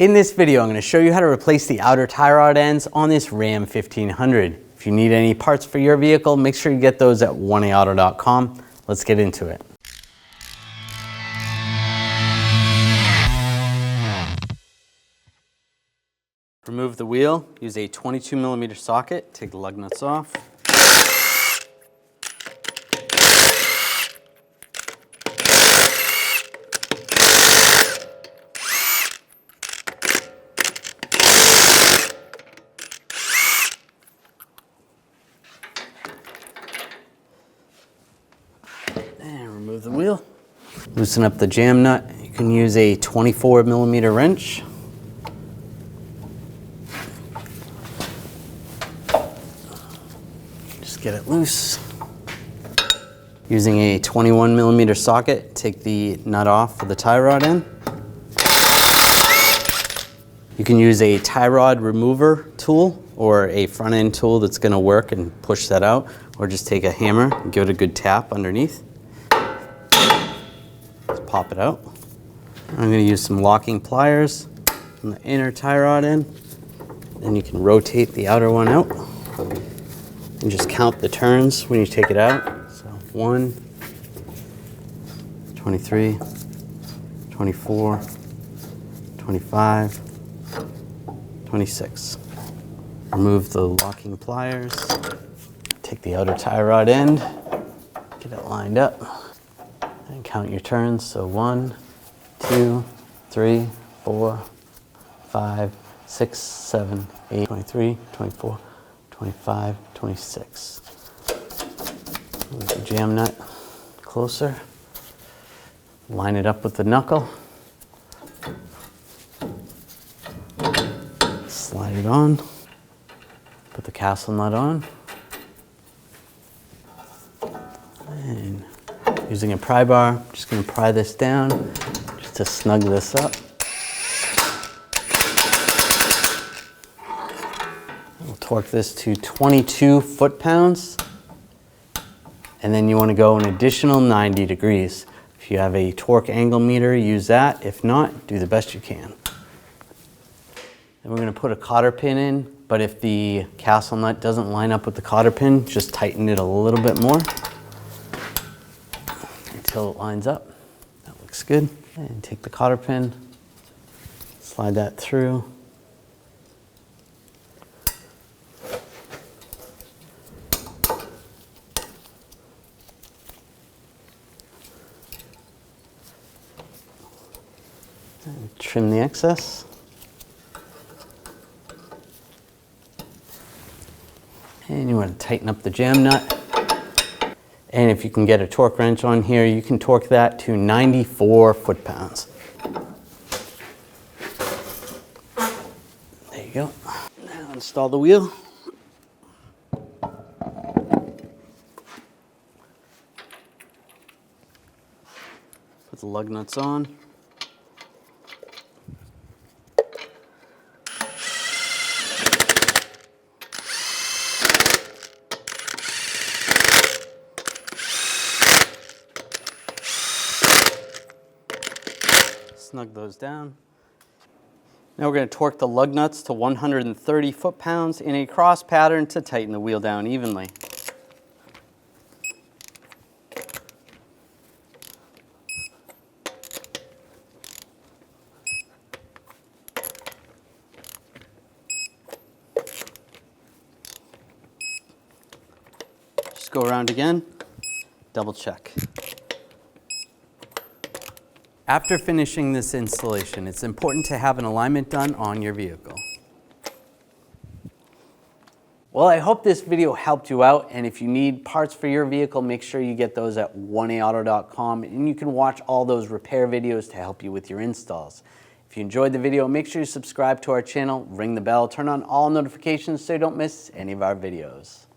In this video, I'm going to show you how to replace the outer tie rod ends on this Ram 1500. If you need any parts for your vehicle, make sure you get those at 1aauto.com. Let's get into it. Remove the wheel, use a 22mm socket, take the lug nuts off. And remove the wheel. Loosen up the jam nut. You can use a 24mm wrench. Get it loose. Using a 21mm socket, take the nut off for the tie rod end. You can use a tie rod remover tool or a front end tool that's going to work and push that out, or just take a hammer and give it a good tap underneath. Just pop it out. I'm going to use some locking pliers on the inner tie rod end. Then you can rotate the outer one out. And just count the turns when you take it out. So 1, 23, 24, 25, 26. Remove the locking pliers. Take the outer tie rod end, get it lined up, and count your turns. So 1, 2, 3, 4, 5, 6, 7, 8, 23, 24, 25, 26. Move the jam nut closer. Line it up with the knuckle. Slide it on. Put the castle nut on. And using a pry bar, I'm just going to pry this down just to snug this up. Torque this to 22 foot-pounds, and then you want to go an additional 90 degrees. If you have a torque angle meter, use that. If not, do the best you can. Then we're going to put a cotter pin in, but if the castle nut doesn't line up with the cotter pin, just tighten it a little bit more until it lines up. That looks good. And take the cotter pin, slide that through. And trim the excess. And you want to tighten up the jam nut. And if you can get a torque wrench on here, you can torque that to 94 foot-pounds. There you go. Now install the wheel. Put the lug nuts on. Snug those down. Now we're going to torque the lug nuts to 130 foot-pounds in a cross pattern to tighten the wheel down evenly. Just go around again, double check. After finishing this installation, it's important to have an alignment done on your vehicle. Well, I hope this video helped you out, and if you need parts for your vehicle, make sure you get those at 1aauto.com, and you can watch all those repair videos to help you with your installs. If you enjoyed the video, make sure you subscribe to our channel, ring the bell, turn on all notifications so you don't miss any of our videos.